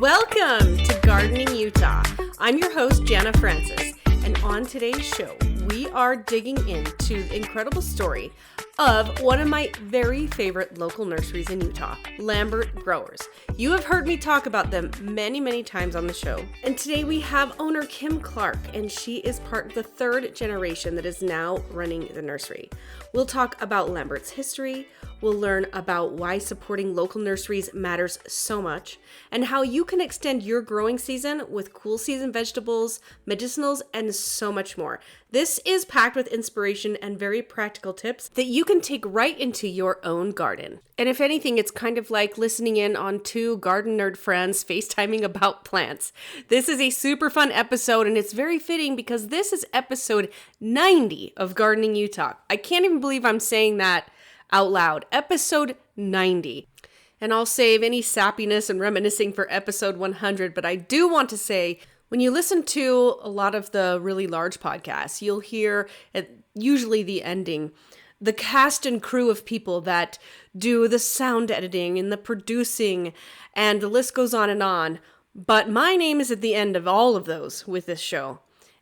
Welcome to Gardening Utah. I'm your host, Jana Francis, and on today's show, we are digging into the incredible story of one of my very favorite local nurseries in Utah, Lambert Growers. You have heard me talk about them many times on the show. And today we have owner Kim Clark, and she is part of the third generation that is now running the nursery. We'll talk about Lambert's history. We'll learn about why supporting local nurseries matters so much and how you can extend your growing season with cool season vegetables, medicinals, and so much more. This is packed with inspiration and very practical tips that you can take right into your own garden. And if anything, it's kind of like listening in on two garden nerd friends FaceTiming about plants. This is a super fun episode, and it's very fitting because this is episode 90 of Gardening Utah. I can't even believe I'm saying that out loud. Episode 90. And I'll save any sappiness and reminiscing for episode 100, but I do want to say, when you listen to a lot of the really large podcasts, you'll hear at usually the ending, the cast and crew of people that do the sound editing and the producing, and the list goes on and on. But my name is at the end of all of those with this show.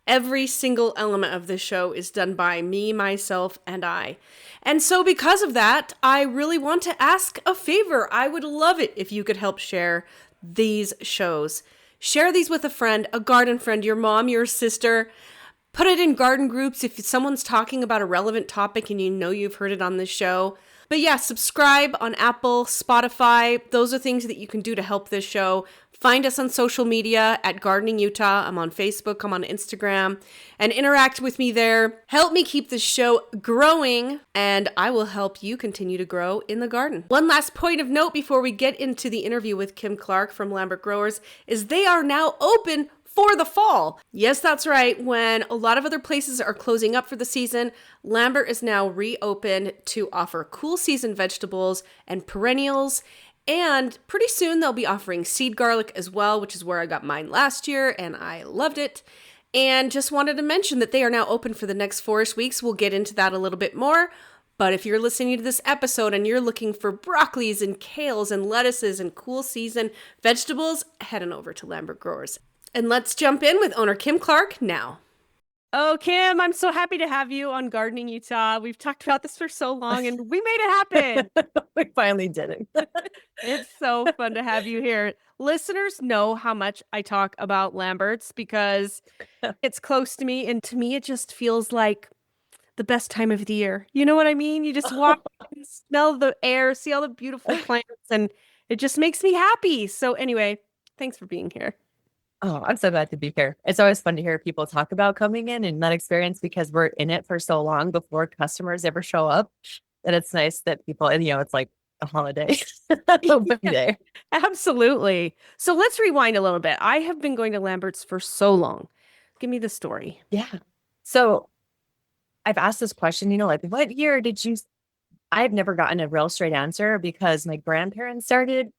Every single element of this show is done by me, myself, and I. And so because of that, I really want to ask a favor. I would love it if you could help share these shows. Share these with a friend, a garden friend, your mom, your sister. Put it in garden groups if someone's talking about a relevant topic and you know you've heard it on this show. But yeah, subscribe on Apple, Spotify. Those are things that you can do to help this show. Find us on social media at Gardening Utah. I'm on Facebook, I'm on Instagram, and interact with me there. Help me keep this show growing, and I will help you continue to grow in the garden. One last point of note before we get into the interview with Kim Clark from Lambert Growers is they are now open for the fall. Yes, that's right. When a lot of other places are closing up for the season, Lambert is now reopened to offer cool season vegetables and perennials. And pretty soon they'll be offering seed garlic as well, which is where I got mine last year and I loved it. And just wanted to mention that they are now open for the next 4-ish weeks. We'll get into that a little bit more. But if you're listening to this episode and you're looking for broccolis and kales and lettuces and cool season vegetables, head on over to Lambert Growers. And let's jump in with owner Kim Clark now. Oh, Kim, I'm so happy to have you on Gardening Utah. We've talked about this for so long and we made it happen. We finally did it. It's so fun to have you here. Listeners know how much I talk about Lamberts because it's close to me. And to me, it just feels like the best time of the year. You know what I mean? You just walk, smell the air, see all the beautiful plants, and it just makes me happy. So anyway, thanks for being here. Oh, I'm so glad to be here. It's always fun to hear people talk about coming in and that experience because we're in it for so long before customers ever show up. And it's nice that people, and it's like a holiday. Open day. Absolutely. So let's rewind a little bit. I have been going to Lambert's for so long. Give me the story. Yeah. So I've asked this question, like, what year did you? I've never gotten a real straight answer because my grandparents started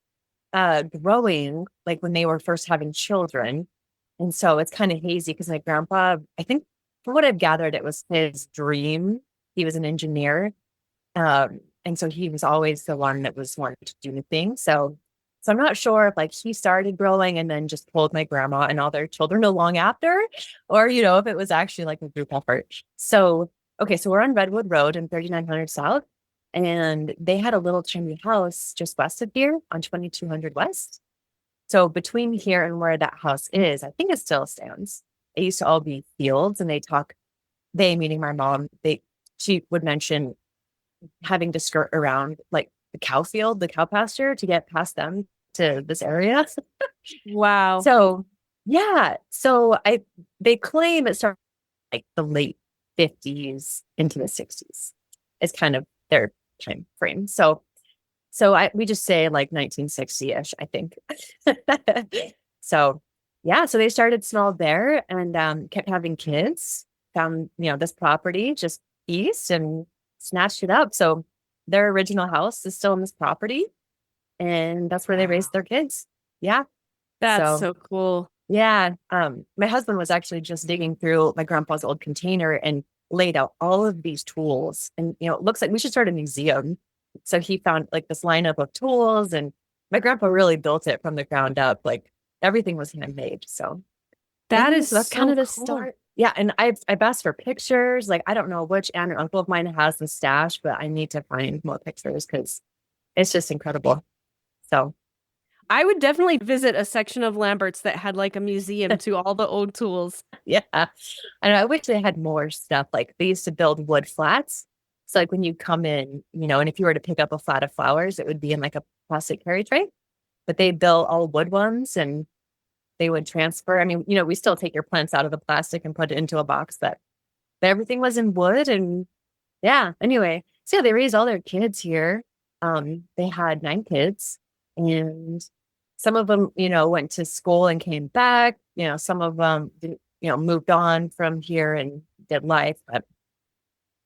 growing like when they were first having children. And so it's kind of hazy because my grandpa, I think from what I've gathered, it was his dream. He was an engineer. And so he was always the one that was wanting to do things. So I'm not sure if like he started growing and then just pulled my grandma and all their children along after, or, if it was actually like a group effort. So, okay. So we're on Redwood Road in 3900 South. And they had a little tiny house just west of here on 2200 West. So between here and where that house is, I think it still stands. It used to all be fields, and they meaning my mom, she would mention having to skirt around like the cow field, the cow pasture to get past them to this area. Wow. So yeah. So they claim it started like the late 50s into the 60s. It's kind of their time frame. So we just say like 1960-ish, I think. So yeah, so they started small there and kept having kids, found, this property just east and snatched it up. So their original house is still on this property and that's where they raised their kids. Yeah. That's so cool. Yeah. My husband was actually just digging through my grandpa's old container and laid out all of these tools. And, it looks like we should start a museum. So he found like this lineup of tools, and my grandpa really built it from the ground up. Like everything was handmade. So That is so that's kind so of the cool. start. Yeah, and I've asked for pictures. Like I don't know which aunt or uncle of mine has the stash, but I need to find more pictures because it's just incredible. So I would definitely visit a section of Lambert's that had like a museum to all the old tools. yeah, I wish they had more stuff. Like they used to build wood flats. So like when you come in, and if you were to pick up a flat of flowers, it would be in like a plastic carry tray. But they built all wood ones and they would transfer. I mean, we still take your plants out of the plastic and put it into a box, but everything was in wood. And yeah, anyway, so yeah, they raised all their kids here. They had 9 kids, and some of them, went to school and came back. Some of them, moved on from here and did life. But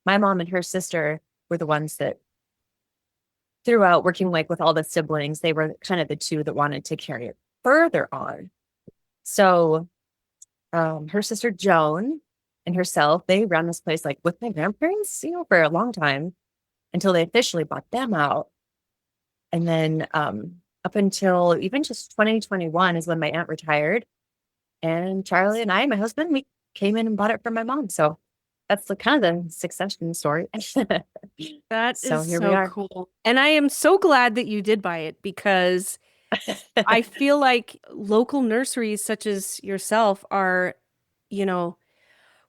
my mom and her sister were the ones that throughout working like with all the siblings, they were kind of the two that wanted to carry it further on. So her sister Joan and herself, they ran this place like with my grandparents, for a long time until they officially bought them out. And then up until even just 2021 is when my aunt retired. And Charlie and I, my husband, we came in and bought it for my mom. So that's the kind of the succession story. That So is here we so are. cool. And I am so glad that you did buy it because I feel like local nurseries such as yourself are, you know,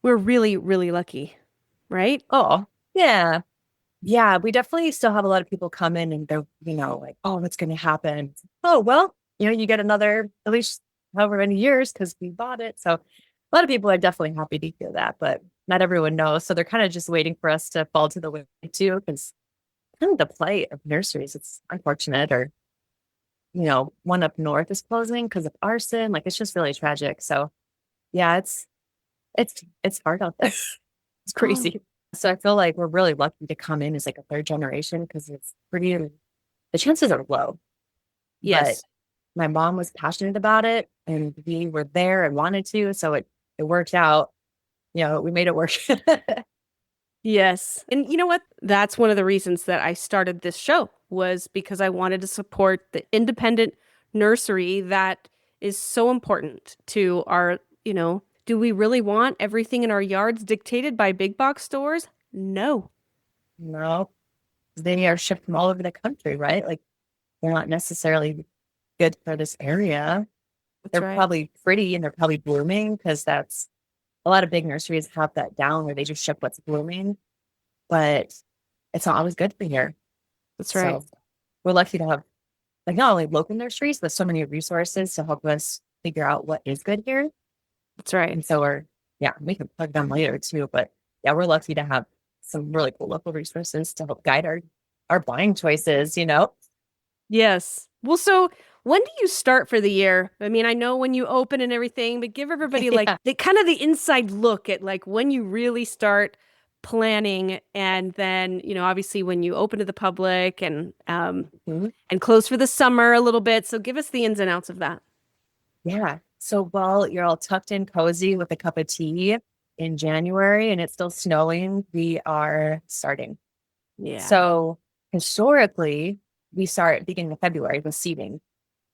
we're really, really lucky, right? Oh, yeah. Yeah, we definitely still have a lot of people come in and they're, like, oh, what's going to happen? Oh, well, you get another, at least however many years because we bought it. So a lot of people are definitely happy to hear that, but not everyone knows. So they're kind of just waiting for us to fall to the way too, because kind of the plight of nurseries. It's unfortunate or, one up north is closing because of arson. Like it's just really tragic. So yeah, it's hard out there. It's Oh, crazy. So I feel like we're really lucky to come in as like a third generation because it's pretty, the chances are low. But yes. my mom was passionate about it and we were there and wanted to. So it worked out. We made it work. Yes. And you know what? That's one of the reasons that I started this show was because I wanted to support the independent nursery that is so important to our, do we really want everything in our yards dictated by big box stores? No. No, they are shipped from all over the country, right? Like they're not necessarily good for this area. That's They're right. probably pretty and they're probably blooming because that's a lot of big nurseries have that down where they just ship what's blooming, but it's not always good for here. That's right. So we're lucky to have like not only local nurseries, but so many resources to help us figure out what is good here. That's right. And so yeah, we can plug them later too. But yeah, we're lucky to have some really cool local resources to help guide our buying choices. Yes. Well, so when do you start for the year? I mean, I know when you open and everything, but give everybody like Yeah. the kind of the inside look at like when you really start planning and then, obviously when you open to the public Mhm. and close for the summer a little bit. So give us the ins and outs of that. Yeah. So while you're all tucked in cozy with a cup of tea in January and it's still snowing, we are starting. Yeah. So historically, we start at beginning of February with seeding.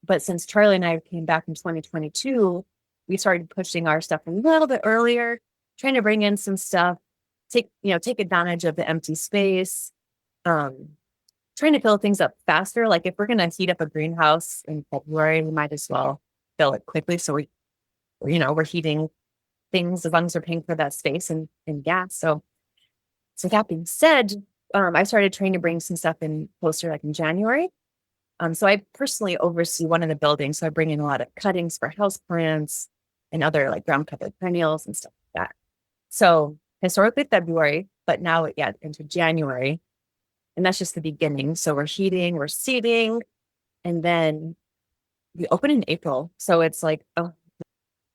But since Charlie and I came back in 2022, we started pushing our stuff a little bit earlier, trying to bring in some stuff, take advantage of the empty space, um, trying to fill things up faster. Like if we're going to heat up a greenhouse in February, we might as well fill it quickly. So we're heating things as long as we're paying for that space and gas. So that being said, I started trying to bring some stuff in closer, like in January. So I personally oversee one of the buildings. So I bring in a lot of cuttings for houseplants and other like ground covered perennials and stuff like that. So historically February, but now yeah, into January. And that's just the beginning. So we're heating, we're seeding, and then we open in April. So it's like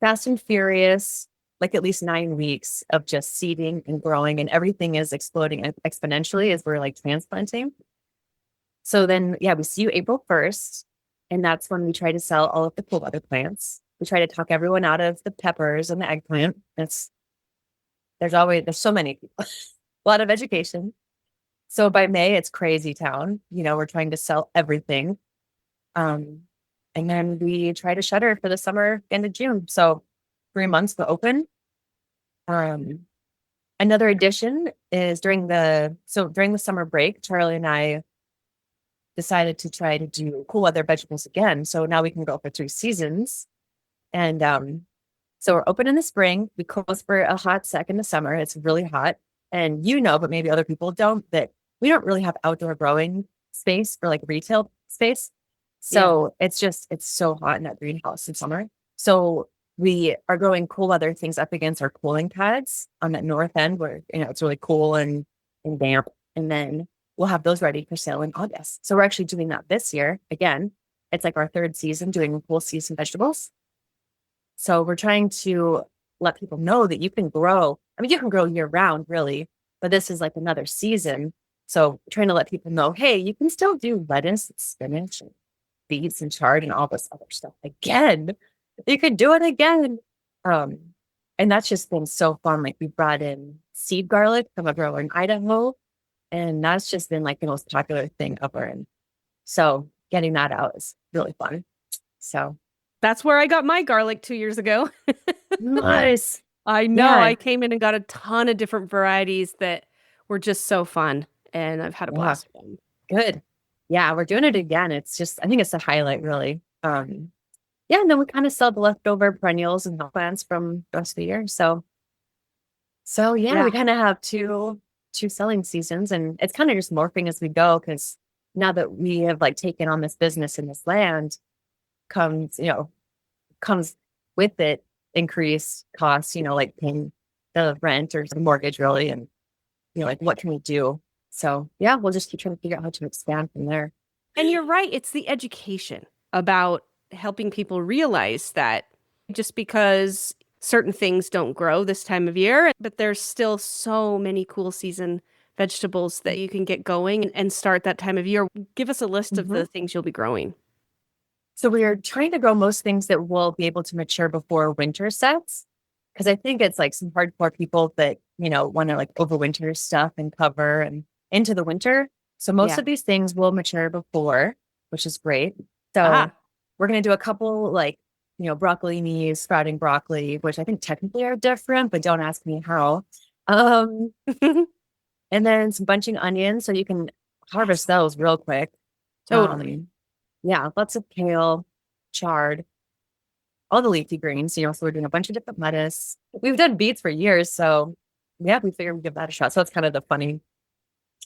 fast and furious, like at least 9 weeks of just seeding and growing, and everything is exploding exponentially as we're like transplanting. So then, yeah, we see you April 1st, and that's when we try to sell all of the cool weather plants. We try to talk everyone out of the peppers and the eggplant. There's so many people, a lot of education. So by May, it's crazy town. We're trying to sell everything. Um, And then we try to shutter for the summer, end of June. So 3 months to open. Um, Another addition is during the summer break, Charlie and I decided to try to do cool weather vegetables again. So now we can go for 3 seasons. And so we're open in the spring. We close for a hot sec in the summer. It's really hot. And but maybe other people don't, that we don't really have outdoor growing space for like retail space. So it's so hot in that greenhouse in summer. So we are growing cool weather things up against our cooling pads on that north end where, it's really cool and damp. And then we'll have those ready for sale in August. So we're actually doing that this year. Again, it's like our 3rd season doing cool season vegetables. So we're trying to let people know that you can grow. I mean, you can grow year round, really, but this is like another season. So trying to let people know, hey, you can still do lettuce and spinach and beets and chard and all this other stuff again. You could do it again. And that's just been so fun. Like we brought in seed garlic from a grower in Idaho, and that's just been like the most popular thing ever. And so getting that out is really fun. So that's where I got my garlic 2 years ago. Nice. I know. Yeah. I came in and got a ton of different varieties that were just so fun, and I've had a blast with them. Good. Yeah, we're doing it again. It's just, I think it's a highlight, really. Yeah, and then we kind of sell the leftover perennials and houseplants from the rest of the year. So yeah, we kind of have two selling seasons, and it's kind of just morphing as we go, because now that we have like taken on this business in this land, comes with it increased costs, like paying the rent or the mortgage, really, and like what can we do? So yeah, we'll just keep trying to figure out how to expand from there. And you're right, it's the education about helping people realize that just because certain things don't grow this time of year, but there's still so many cool season vegetables that you can get going and start that time of year. Give us a list of the things you'll be growing. So we are trying to grow most things that will be able to mature before winter sets, because I think it's like some hardcore people that, want to like overwinter stuff and cover and into the winter. So most of these things will mature before, which is great. So we're going to do a couple like, broccolini, sprouting broccoli, which I think technically are different, but don't ask me how. And then some bunching onions, so you can harvest those real quick. Totally. Yeah, lots of kale, chard, all the leafy greens, so we're doing a bunch of different lettuce. We've done beets for years, so yeah, we figured we'd give that a shot. So it's kind of the funny,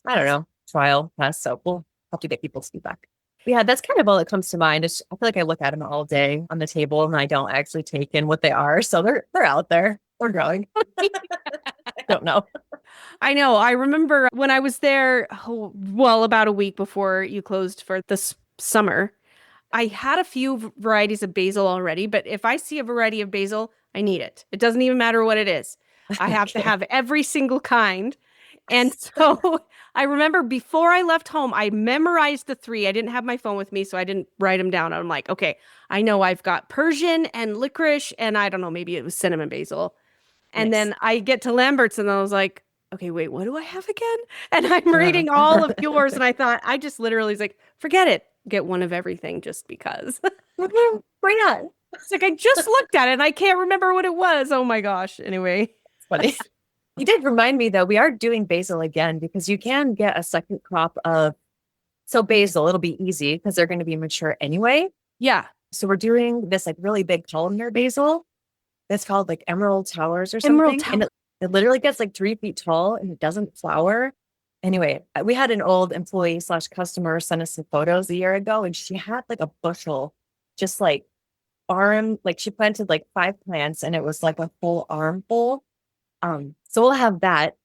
I don't know, trial test. So we'll have to get people's feedback. Yeah, that's kind of all that comes to mind. I feel like I look at them all day on the table and I don't actually take in what they are. So they're out there. They're growing. I don't know. I know. I remember when I was there, about a week before you closed for this summer, I had a few varieties of basil already, but if I see a variety of basil, I need it. It doesn't even matter what it is. I have to have every single kind. And so I remember before I left home, I memorized the 3. I didn't have my phone with me, so I didn't write them down. I'm like, okay, I know I've got Persian and licorice, and I don't know, maybe it was cinnamon basil. And then I get to Lambert's, and I was like, okay, wait, what do I have again? And I'm reading all of yours, and I thought, I just literally was like, forget it. Get one of everything just because. Why not? It's like, I just looked at it, and I can't remember what it was. Oh, my gosh. Anyway. It's funny. You did remind me, though, we are doing basil again, because you can get a second crop of, so basil, it'll be easy because they're going to be mature anyway. Yeah. So we're doing this like really big columnar basil. That's called like Emerald Towers or something. And it literally gets like 3 feet tall and it doesn't flower. Anyway, we had an old employee / customer send us some photos a year ago, and she had like a bushel, just like arm, like she planted like 5 plants and it was like a full armful. So we'll have that,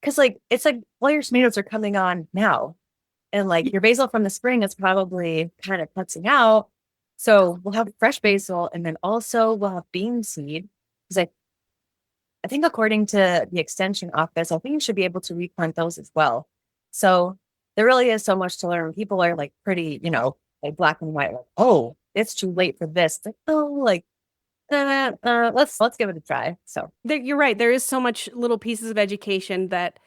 because like it's like all your tomatoes are coming on now, and like your basil from the spring is probably kind of putzing out. So we'll have fresh basil, and then also we'll have bean seed, because I think according to the extension office, I think you should be able to replant those as well. So there really is so much to learn. People are like pretty, like black and white, like, oh, it's too late for this. It's like, oh, like, let's give it a try. So you're right. There is so much little pieces of education that,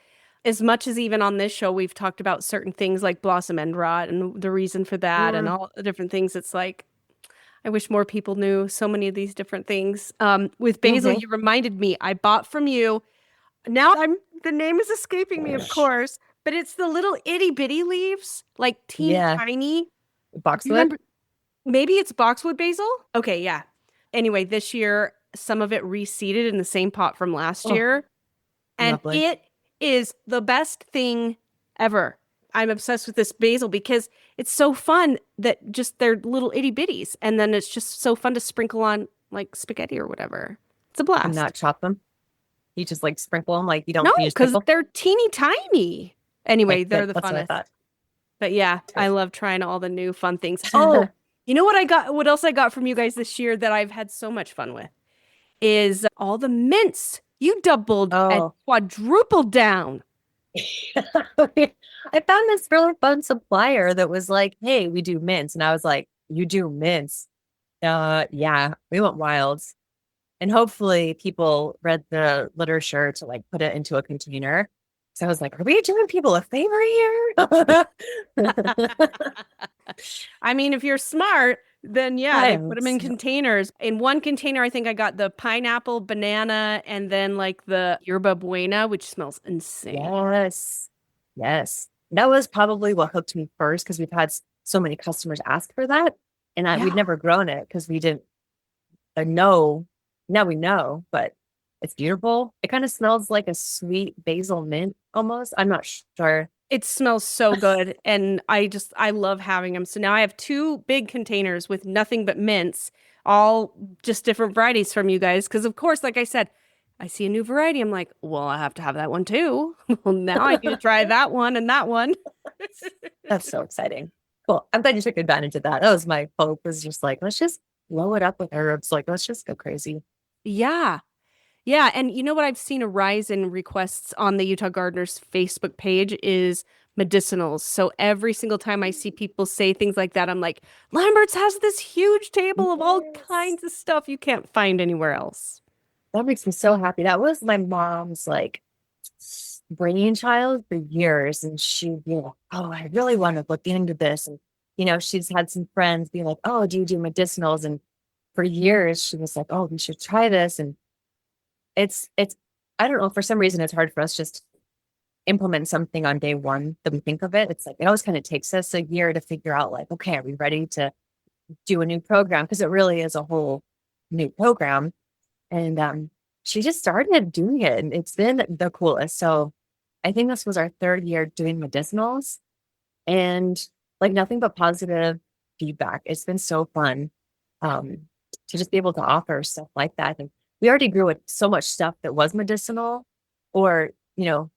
as much as even on this show, we've talked about certain things like blossom end rot and the reason for that and all the different things. It's like, I wish more people knew so many of these different things. With basil, Hmm. you reminded me, I bought from you. Now the name is escaping me, of course, but it's the little itty bitty leaves, like teeny Yeah. tiny. Do you Boxwood. remember? Maybe it's boxwood basil? Okay, yeah. Anyway, this year, some of it reseeded in the same pot from last Oh, year, and lovely. it is the best thing ever. I'm obsessed with this basil because it's so fun that just they're little itty bitties, and then it's just so fun to sprinkle on like spaghetti or whatever. It's a And blast. not chop them. You just like sprinkle them like you No, don't use because pickle. they're teeny tiny. Anyway, Okay, they're good. the That's what I funnest. thought. But yeah, I love trying all the new fun things. Oh, you know what I got? What else I got from you guys this year that I've had so much fun with is all the mints. You doubled and Oh, quadrupled down. I found this really fun supplier that was like, hey, we do mints. And I was like, you do mints? Yeah, we went wild. And hopefully people read the literature to like put it into a container. So I was like, are we doing people a favor here? I mean, if you're smart, then yeah, I they put hope them in so. containers. In one container, I think I got the pineapple, banana, and then like the yerba buena, which smells insane. Yes. Yes. That was probably what hooked me first because we've had so many customers ask for that. And we'd Yeah. never grown it because we didn't know. Now we know, but it's beautiful. It kind of smells like a sweet basil mint almost. I'm not sure. It smells so good. And I love having them. So now I have two big containers with nothing but mints, all just different varieties from you guys. Because, of course, like I said, I see a new variety. I'm like, well, I have to have that one too. Well, now I need to try that one and that one. That's so exciting. Cool. I'm glad you took advantage of that. That was my hope, was just like, let's just blow it up with herbs. Like, let's just go crazy. Yeah. Yeah, and you know what I've seen a rise in requests on the Utah Gardeners Facebook page is medicinals. So every single time I see people say things like that, I'm like, Lambert's has this huge table of all Yes. kinds of stuff you can't find anywhere else. That makes me so happy. That was my mom's like brainchild for years. And she'd be like, oh, I really want to look into this. And, she's had some friends be like, oh, do you do medicinals? And for years, she was like, oh, we should try this. And it's, I don't know, for some reason, it's hard for us just to implement something on day one that we think of it. It's like, it always kind of takes us a year to figure out, like, okay, are we ready to do a new program? Because it really is a whole new program. And she just started doing it, and it's been the coolest. So I think this was our third year doing medicinals, and like nothing but positive feedback. It's been so fun um, to just be able to offer stuff like that. And we already grew with so much stuff that was medicinal, or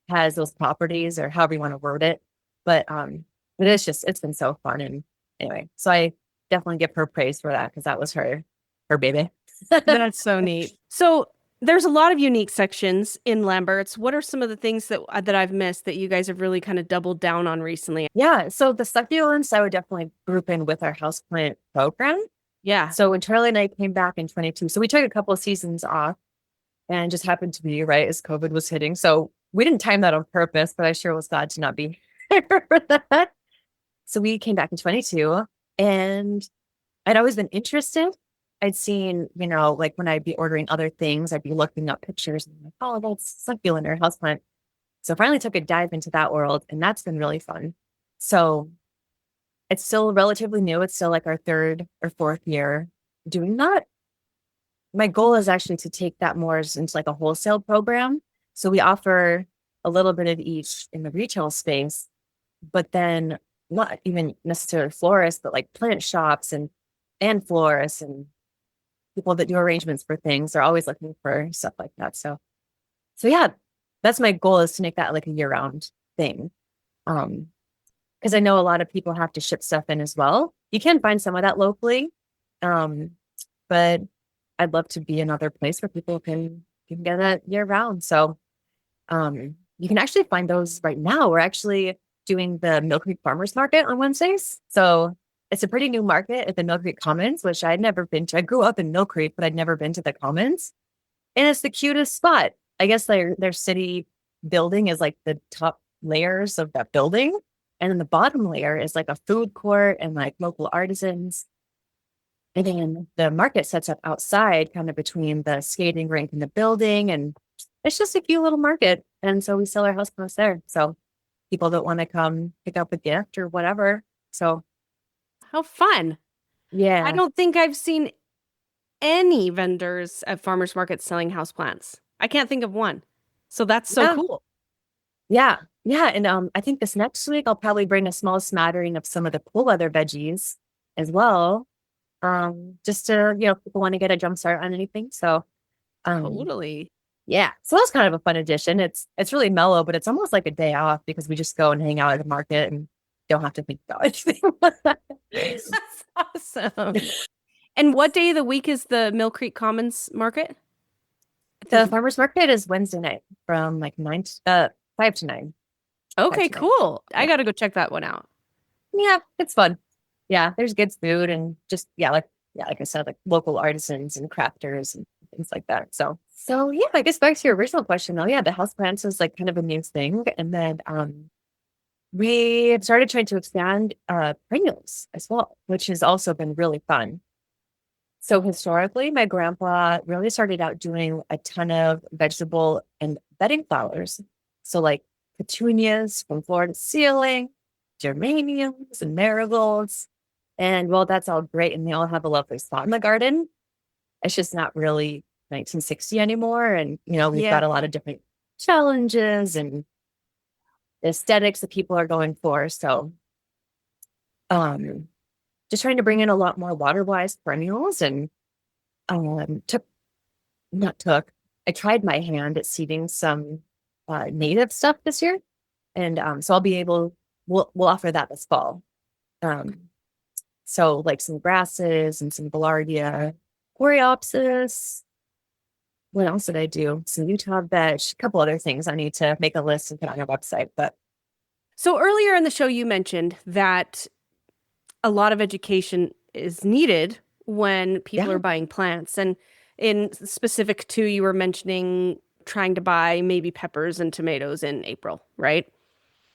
has those properties, or however you want to word it. But it's been so fun. And anyway, so I definitely give her praise for that because that was her baby. That's so neat. So there's a lot of unique sections in Lambert's. What are some of the things that I've missed that you guys have really kind of doubled down on recently? Yeah, so the succulents I would definitely group in with our houseplant program. Yeah. So when Charlie and I came back in 22, so we took a couple of seasons off, and just happened to be right as COVID was hitting. So we didn't time that on purpose, but I sure was glad to not be here for that. So we came back in 22, and I'd always been interested. I'd seen, like when I'd be ordering other things, I'd be looking up pictures and I'm like, oh, that's succulent or houseplant. So I finally took a dive into that world, and that's been really fun. So it's still relatively new. It's still like our third or fourth year doing that. My goal is actually to take that more into like a wholesale program. So we offer a little bit of each in the retail space, but then not even necessarily florists, but like plant shops and florists and people that do arrangements for things. They're always looking for stuff like that. So yeah, that's my goal, is to make that like a year-round thing. Because I know a lot of people have to ship stuff in as well. You can find some of that locally. But I'd love to be another place where people can get that year round. So you can actually find those right now. We're actually doing the Mill Creek Farmers Market on Wednesdays. So it's a pretty new market at the Mill Creek Commons, which I'd never been to. I grew up in Mill Creek, but I'd never been to the Commons. And it's the cutest spot. I guess their city building is like the top layers of that building. And then the bottom layer is like a food court and like local artisans. And then the market sets up outside, kind of between the skating rink and the building. And it's just a cute little market. And so we sell our houseplants there. So people that want to come pick up a gift or whatever. So How fun. I yeah. don't think I've seen any vendors at farmers markets selling houseplants. I can't think of one. So that's so Yeah. cool. Yeah. Yeah. And I think this next week I'll probably bring a small smattering of some of the cool weather veggies as well. Just to, people want to get a jump start on anything. So um Totally. yeah. So that's kind of a fun addition. It's really mellow, but it's almost like a day off because we just go and hang out at the market and don't have to think about anything. That's awesome. And what day of the week is the Mill Creek Commons market? The farmers market is Wednesday night from like 5 to 9. 5 Okay, to 9. cool. I Yeah. got to go check that one out. Yeah, it's fun. Yeah, there's good food and just like I said, like local artisans and crafters and things like that. So yeah, I guess back to your original question though. Yeah, the houseplants is like kind of a new thing. And then we started trying to expand perennials as well, which has also been really fun. So historically, my grandpa really started out doing a ton of vegetable and bedding flowers. So like petunias from floor to ceiling, geraniums and marigolds. And well, that's all great. And they all have a lovely spot in the garden. It's just not really 1960 anymore. And, we've Yeah. got a lot of different challenges and aesthetics that people are going for. So um, just trying to bring in a lot more water-wise perennials and took not took. I tried my hand at seeding some native stuff this year, and so we'll offer that this fall. So like some grasses and some Gaillardia, Coreopsis. What else did I do? Some Utah veg, a couple other things I need to make a list and put on our website. But So earlier in the show, you mentioned that a lot of education is needed when people yeah, are buying plants. And in specific to, you were mentioning trying to buy maybe peppers and tomatoes in April, right?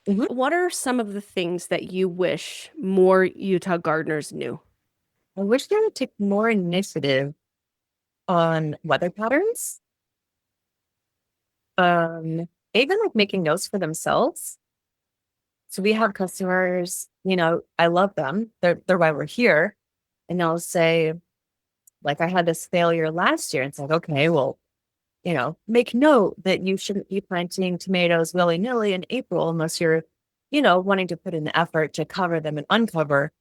mhm. What are some of the things that you wish more Utah gardeners knew? I wish they would take more initiative on weather patterns. Even like making notes for themselves. So we have customers, I love them. They're why we're here. And they'll say, like, I had this failure last year. It's like, okay, well, make note that you shouldn't be planting tomatoes willy-nilly in April unless you're, wanting to put in the effort to cover them and uncover.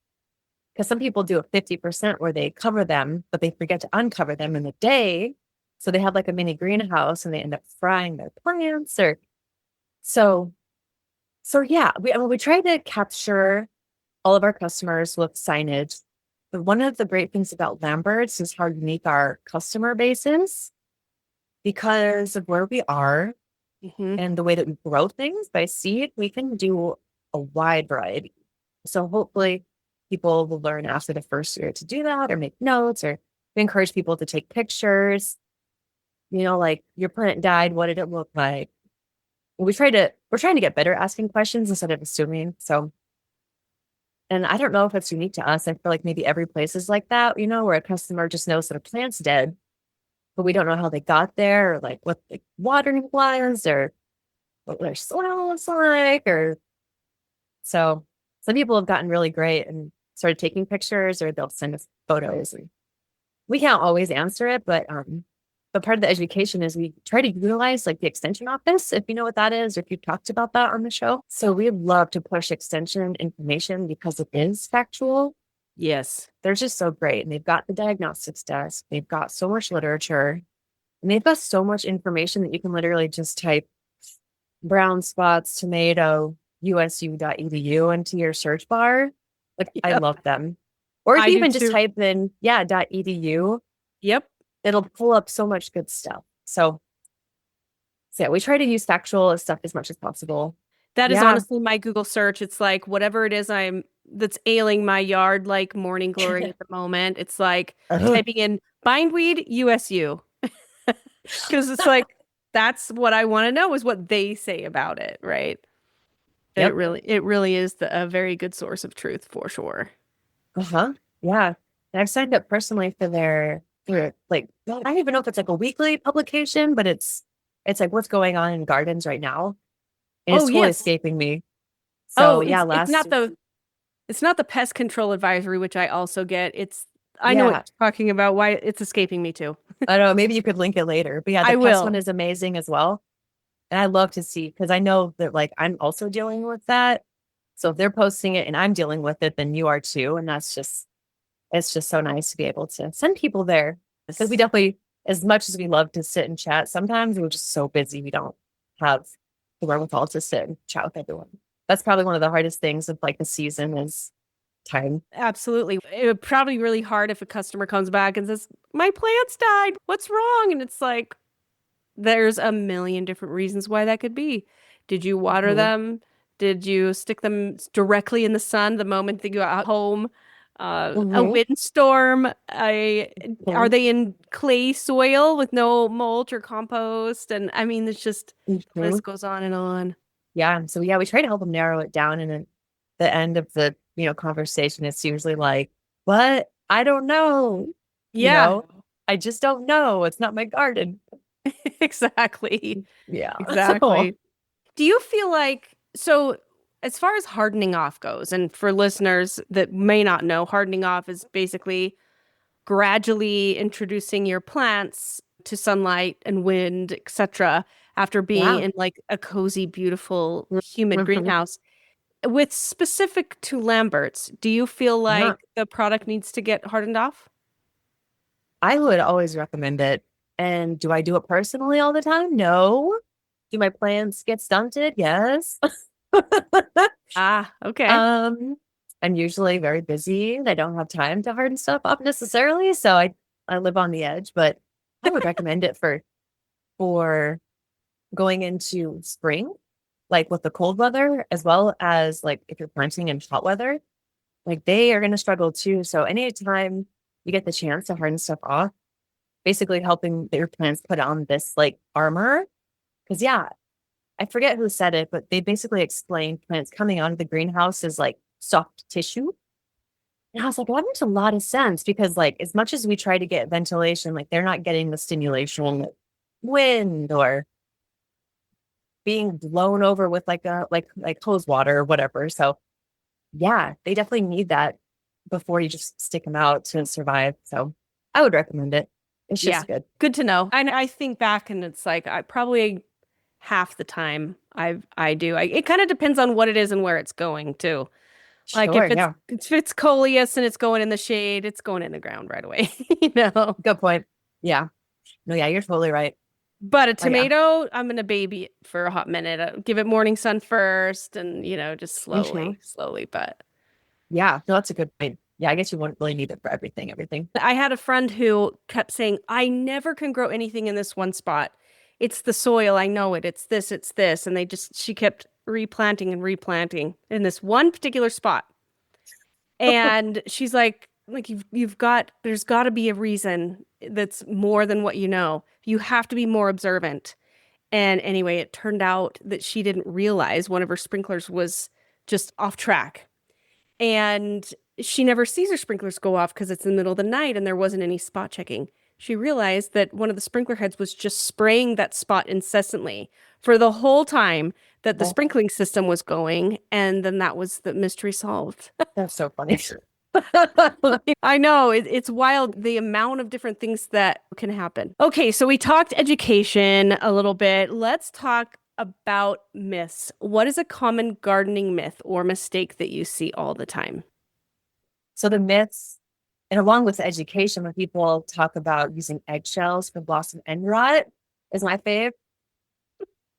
Because some people do a 50% where they cover them, but they forget to uncover them in the day. So they have like a mini greenhouse and they end up frying their plants or so. So yeah, we try to capture all of our customers with signage. But one of the great things about Lambert's is how unique our customer base is because of where we are Hmm. and the way that we grow things by seed. We can do a wide variety. So hopefully people will learn after the first year to do that or make notes or we encourage people to take pictures. Like your plant died, what did it look like? We're trying to get better at asking questions instead of assuming. So, and I don't know if it's unique to us. I feel like maybe every place is like that, where a customer just knows that a plant's dead, but we don't know how they got there or like what the watering was or what their soil looks like. Or so some people have gotten really great and started taking pictures or they'll send us photos. And we can't always answer it, but part of the education is we try to utilize like the extension office, if you know what that is, or if you've talked about that on the show. So we love to push extension information because it is factual. Yes. They're just so great. And they've got the diagnostics desk. They've got so much literature. And they've got so much information that you can literally just type brown spots, tomato, usu.edu into your search bar. Like I Yep. love them. Or if I you do even just too. type in, .edu, Yep. it'll pull up so much good stuff. So yeah, we try to use factual stuff as much as possible. That is Yeah. honestly my Google search. It's like whatever it is that's ailing my yard, like morning glory at the moment. It's like typing in bindweed USU because it's like that's what I want to know is what they say about it, right? And Yep. it really is a very good source of truth for sure. Uh-huh. Yeah. And I've signed up personally for like, well, I don't even know if it's like a weekly publication, but it's like what's going on in gardens right now. And Oh it's totally yes. escaping me. Oh, So yeah, it's not the pest control advisory, which I also get. I know what yeah, you're talking about. Why it's escaping me too. I don't know, maybe you could link it later. But yeah, the I pest one will. is amazing as well. And I love to see because I know that like I'm also dealing with that. So if they're posting it and I'm dealing with it, then you are too. And it's just so nice to be able to send people there because we Yes. definitely, as much as we love to sit and chat, sometimes we're just so busy we don't have the wherewithal to sit and chat with everyone. That's probably one of the hardest things of like the season is time. Absolutely. It would probably be really hard if a customer comes back and says, "My plants died. What's wrong?" And it's like, there's a million different reasons why that could be. Did you water Mhm. them? Did you stick them directly in the sun the moment that you got home? A Mhm. windstorm? Are Mhm. they in clay soil with no mulch or compost? And I mean, it's just the Mhm. list goes on and on. Yeah. So yeah, we try to help them narrow it down. And then the end of the, conversation, it's usually like, what? I don't know. You Yeah, know, I just don't know. It's not my garden. exactly. Yeah. So Exactly. Do you feel like so as far as hardening off goes, and for listeners that may not know, hardening off is basically gradually introducing your plants to sunlight and wind, etc., after being yeah. in like a cozy, beautiful, humid Mhm. greenhouse. With specific to Lamberts, do you feel Yeah. like the product needs to get hardened off? I would always recommend it. And do I do it personally all the time? No. Do my plants get stunted? Yes. Ah, okay. um, I'm usually very busy and I don't have time to harden stuff up necessarily. So I live on the edge, but I would recommend it for going into spring, like with the cold weather, as well as like if you're planting in hot weather, like they are going to struggle too. So anytime you get the chance to harden stuff off, basically helping their plants put on this like armor. Cause yeah, I forget who said it, but they basically explained plants coming out of the greenhouse is like soft tissue. And I was like, well, that makes a lot of sense because like as much as we try to get ventilation, like they're not getting the stimulation, like wind or being blown over with like a like hose water or whatever. So yeah, they definitely need that before you just stick them out to survive. So I would recommend it. It's Yeah, just good. good to know. I think back and it's like I probably half the time I do. It kind of depends on what it is and where it's going too. Like Sure. Yeah. if it's coleus and it's going in the shade, it's going in the ground right away, you know. Good point. Yeah. No, yeah, you're totally right. But a Oh yeah. tomato, I'm gonna baby it for a hot minute. Give it morning sun first, and just Hmm. slowly. But Yeah. No, that's a good point. Yeah, I guess you wouldn't really need it for everything. Everything. I had a friend who kept saying, "I never can grow anything in this one spot. It's the soil. I know it. It's this," and she kept replanting and replanting in this one particular spot. And she's like you've got there's got to be a reason that's more than what you know. You have to be more observant. And anyway, it turned out that she didn't realize one of her sprinklers was just off track. And she never sees her sprinklers go off because it's in the middle of the night and there wasn't any spot checking. She realized that one of the sprinkler heads was just spraying that spot incessantly for the whole time that the Oh, sprinkling system was going. And then that was the mystery solved. that's so funny. I know it's wild the amount of different things that can happen. Okay, so we talked education a little bit. Let's talk about myths. What is a common gardening myth or mistake that you see all the time? So the myths, and along with the education, when people talk about using eggshells for blossom end rot, is my fave.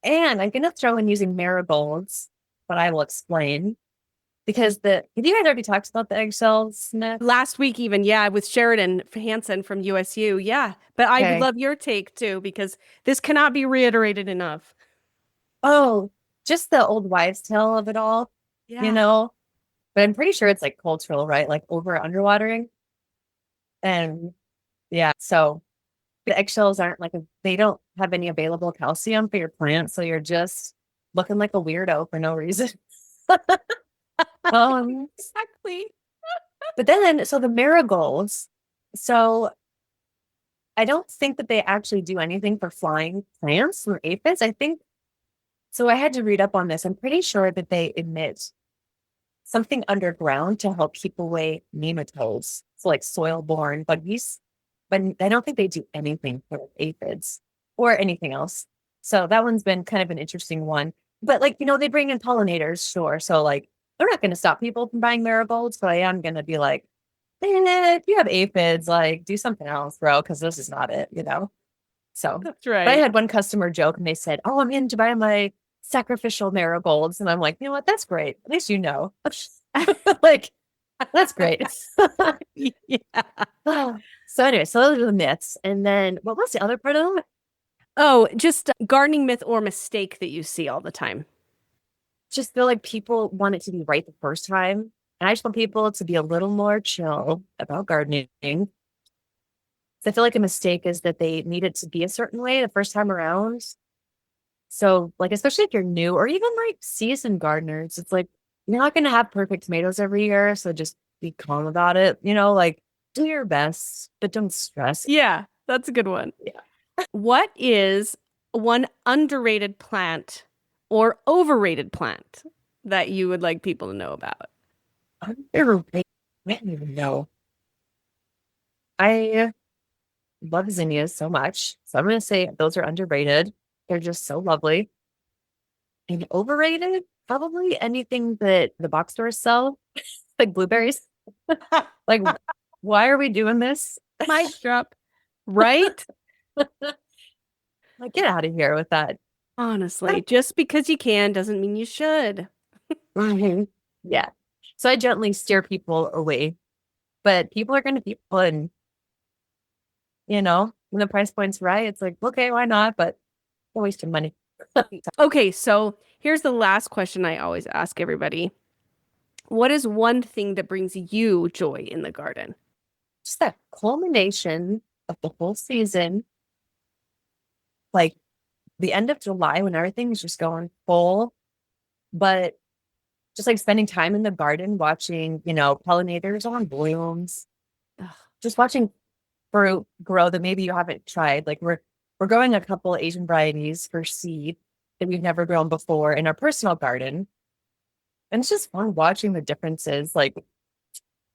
And I'm gonna throw in using marigolds, but I will explain because have you guys already talked about the eggshells myth? Last week, even, yeah, with Sheridan Hansen from USU. Yeah, but I would Okay. love your take too, because this cannot be reiterated enough. Oh, just the old wives' tale of it all, you Yeah. know? But I'm pretty sure it's like cultural, right? Like over underwatering. And yeah, so the eggshells aren't they don't have any available calcium for your plant. So you're just looking like a weirdo for no reason. Um, Exactly. But then, so the marigolds, so I don't think that they actually do anything for flying plants or aphids. I think, so I had to read up on this. I'm pretty sure that they emit something underground to help keep away nematodes. So like soil-borne buggies, but I don't think they do anything for aphids or anything else. So that one's been kind of an interesting one. But like, they bring in pollinators, sure. So like, I'm not going to stop people from buying marigolds, but I am going to be like, if you have aphids, like do something else, bro, because this is not it. So, That's but I right. had one customer joke and they said, "Oh, I'm in to buy my sacrificial marigolds." And I'm like, you know what? That's great. At least you know. Like, that's great. Yeah. So anyway, so those are the myths. And then what was the other part of them? Oh, just gardening myth or mistake that you see all the time. Just feel like people want it to be right the first time. And I just want people to be a little more chill about gardening. So I feel like a mistake is that they need it to be a certain way the first time around. So, like, especially if you're new or even like seasoned gardeners, it's like you're not going to have perfect tomatoes every year. So just be calm about it. Like do your best, but don't stress. Yeah, that's a good one. Yeah. What is one underrated plant or overrated plant that you would like people to know about? Underrated. I don't even know. I love zinnias so much. So I'm going to say those are underrated. They're just so lovely. And overrated, probably anything that the box stores sell, like blueberries. Like, why are we doing this? Mic drop. Right? Like, get out of here with that. Honestly, just because you can doesn't mean you should. Mhm. Yeah. So I gently steer people away, but people are going to be fun. When the price point's right, it's like, okay, why not? But you're wasting money. Okay, so here's the last question I always ask everybody. What is one thing that brings you joy in the garden? Just that culmination of the whole season, like the end of July when everything's just going full, but just like spending time in the garden watching, pollinators on blooms, Ugh. just watching fruit grow that maybe you haven't tried. Like we're growing a couple Asian varieties for seed that we've never grown before in our personal garden. And it's just fun watching the differences. Like,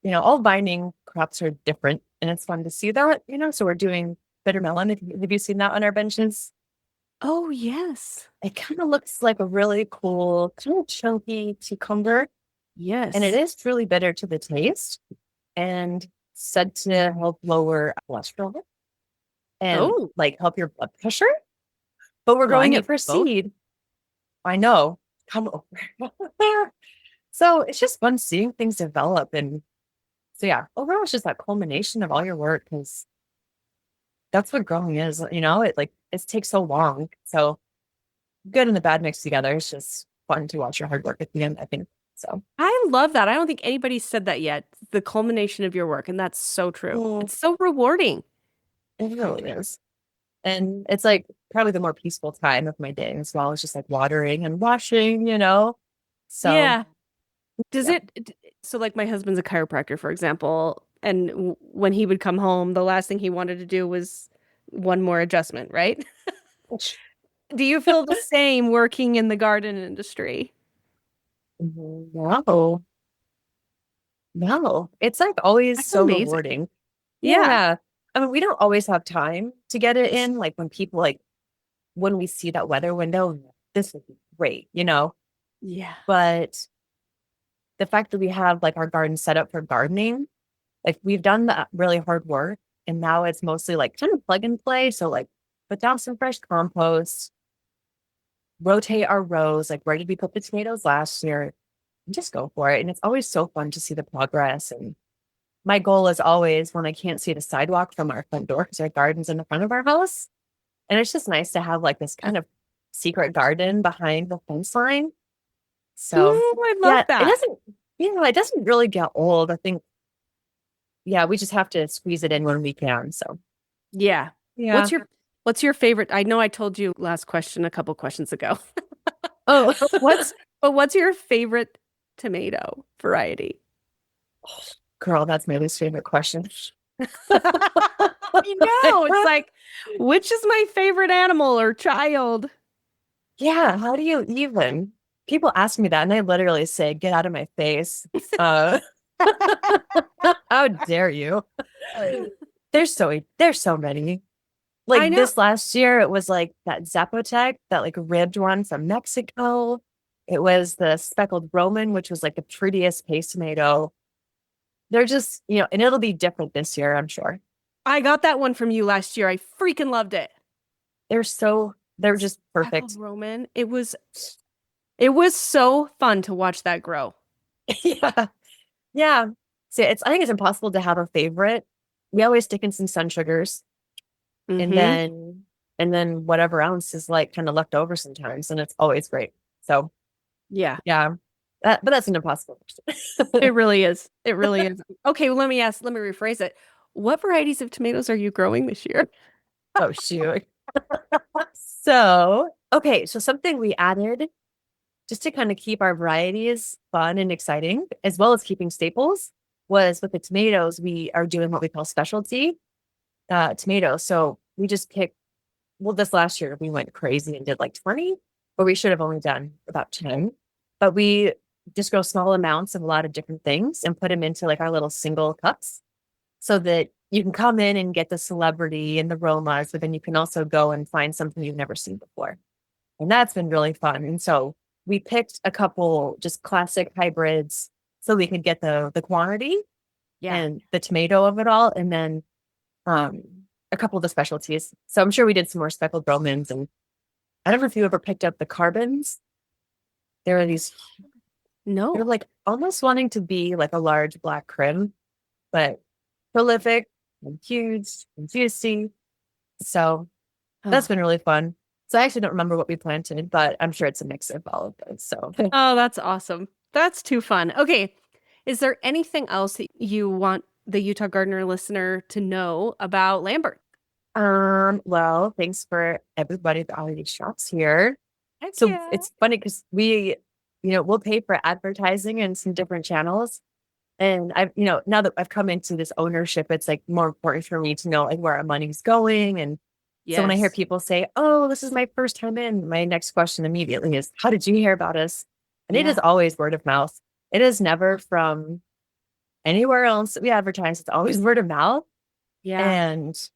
all binding crops are different and it's fun to see that. So we're doing bitter melon. Have you seen that on our benches? Oh, yes. It kind of looks like a really cool, kind of chunky cucumber. And it Yes. is truly bitter to the taste and said to help lower cholesterol and Oh, like help your blood pressure. But we're well, I growing it need for both. seed. I know. Come over. So it's just fun seeing things develop. And so, yeah, overall, it's just that culmination of all your work because that's what growing is. It takes so long. So, good and the bad mixed together. It's just fun to watch your hard work at the end, I think. So, I love that. I don't think anybody's said that yet. The culmination of your work, and that's so true. mm, It's so rewarding. it really is. And it's like probably the more peaceful time of my day as well. It's just like watering and washing. So, Yeah. Does yeah. it, so like my husband's a chiropractor, for example, and when he would come home, the last thing he wanted to do was one more adjustment, right? Do you feel the same working in the garden industry? No, no. It's like always That's so amazing. rewarding. Yeah. Yeah. I mean, we don't always have time to get it in. Like when people when we see that weather window, this would be great. Yeah. But the fact that we have like our garden set up for gardening, like we've done that really hard work and now it's mostly like kind of plug and play. So like put down some fresh compost, rotate our rows. Like where did we put the tomatoes last year? And just go for it. And it's always so fun to see the progress. And my goal is always when I can't see the sidewalk from our front door because our garden's in the front of our house. And it's just nice to have like this kind of secret garden behind the fence line. So Ooh, I love yeah, that. it doesn't really get old. I think, yeah, we just have to squeeze it in when we can. So Yeah. yeah. What's your favorite? I know I told you last question a couple questions ago. Oh, But what's your favorite tomato variety? Girl, that's my least favorite question. I know. It's like, which is my favorite animal or child? Yeah, how do you even? People ask me that, and I literally say, "Get out of my face." Uh, how dare you? There's so many. I Like know. this last year, it was like that Zapotec, that like ribbed one from Mexico. It was the speckled Roman, which was like the prettiest paste tomato. They're just, and it'll be different this year, I'm sure. I got that one from you last year. I freaking loved it. They're just Speckled perfect. Roman. It was so fun to watch that grow. Yeah. Yeah. See, I think it's impossible to have a favorite. We always stick in some sun sugars and Mm-hmm. then whatever else is like kind of left over sometimes, and it's always great. So Yeah, yeah. But that's an impossible it question. really is. It really is. Okay, well, let me rephrase it. What varieties of tomatoes are you growing this year? Oh shoot. So, okay, so something we added just to kind of keep our varieties fun and exciting, as well as keeping staples, was with the tomatoes, we are doing what we call specialty tomatoes. So we just picked, well, this last year we went crazy and did like 20, but we should have only done about 10. But we just grow small amounts of a lot of different things and put them into like our little single cups so that you can come in and get the celebrity and the aromas, but then you can also go and find something you've never seen before. And that's been really fun. And so we picked a couple just classic hybrids so we could get the quantity Yeah. and the tomato of it all. And then um, a couple of the specialties. So I'm sure we did some more speckled Romans. And I don't know if you ever picked up the carbons. There are these, they're No. like almost wanting to be like a large black crim, but prolific and huge and juicy. So that's Oh. been really fun. So I actually don't remember what we planted, but I'm sure it's a mix of all of those. So Oh, that's awesome. That's too fun. Okay. Is there anything else that you want the Utah Gardener listener to know about Lambert? well, thanks for everybody that already shops here. Heck So yeah. it's funny because we'll pay for advertising in some different channels. And now that I've come into this ownership, it's like more important for me to know like where our money's going. And so when I hear Yes. people say, "Oh, this is my first time in," my next question immediately is, "How did you hear about us?" And it is Yeah. always word of mouth. It is never from anywhere else that we advertise. It's always word of mouth. Yeah. And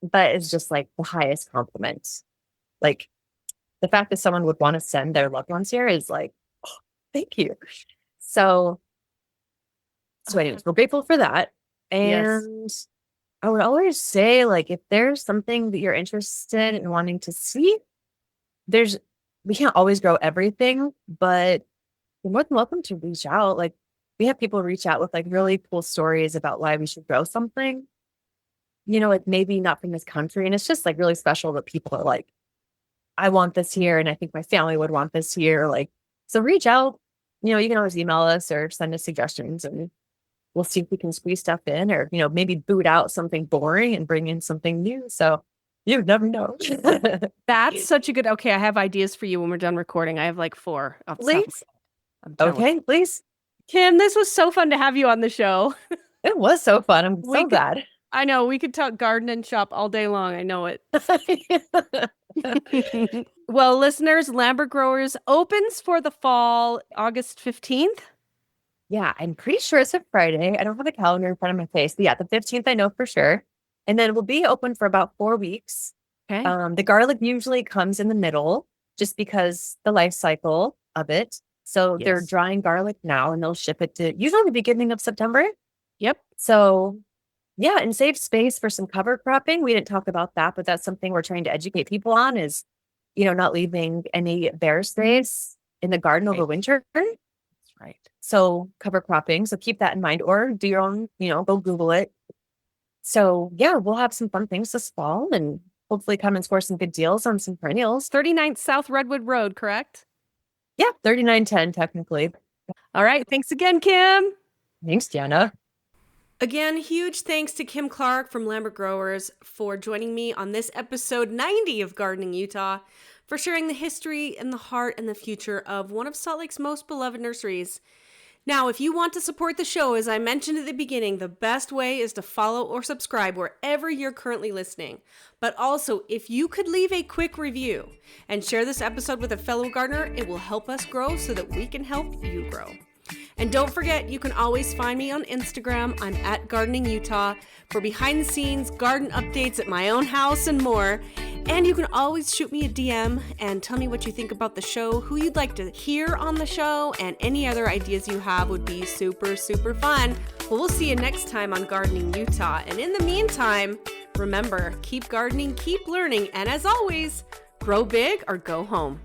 but it's just like the highest compliment. Like the fact that someone would want to send their loved ones here is like, oh, thank you. So, so Oh, anyways, we're grateful for that. yes. And I would always say, like, if there's something that you're interested in wanting to see, there's we can't always grow everything, but you're more than welcome to reach out. Like we have people reach out with like really cool stories about why we should grow something, like maybe not from this country. And it's just like really special that people are like, I want this here, and I think my family would want this here. Like, so reach out. You can always email us or send us suggestions, and we'll see if we can squeeze stuff in, or maybe boot out something boring and bring in something new. So you never know. That's such a good. Okay, I have ideas for you when we're done recording. I have like four off the top of my Please, head. I'm telling okay, please. you. Kim, this was so fun to have you on the show. It was so fun. I'm We so could, glad. I know, we could talk garden and shop all day long. I know it. Well, listeners, Lambert Growers opens for the fall August 15th. Yeah, I'm pretty sure it's a Friday. I don't have a calendar in front of my face, but yeah, the 15th I know for sure. And then we'll be open for about 4 weeks. Okay. The garlic usually comes in the middle just because the life cycle of it. So they're Yes. drying garlic now and they'll ship it to usually the beginning of September. Yep. So yeah, and save space for some cover cropping. We didn't talk about that, but that's something we're trying to educate people on is, not leaving any bare space in the garden over Right. winter. That's right. So cover cropping. So keep that in mind or do your own, go Google it. So yeah, we'll have some fun things this fall and hopefully come and score some good deals on some perennials. 39th South Redwood Road, correct? Yeah, 3910 technically. All right. Thanks again, Kim. Thanks, Jana. Again, huge thanks to Kim Clark from Lambert Growers for joining me on this episode 90 of Gardening Utah, for sharing the history and the heart and the future of one of Salt Lake's most beloved nurseries. Now, if you want to support the show, as I mentioned at the beginning, the best way is to follow or subscribe wherever you're currently listening. But also, if you could leave a quick review and share this episode with a fellow gardener, it will help us grow so that we can help you grow. And don't forget, you can always find me on Instagram. I'm at Gardening Utah for behind the scenes garden updates at my own house and more. And you can always shoot me a DM and tell me what you think about the show, who you'd like to hear on the show, and any other ideas you have would be super, super fun. Well, we'll see you next time on Gardening Utah. And in the meantime, remember, keep gardening, keep learning, and as always, grow big or go home.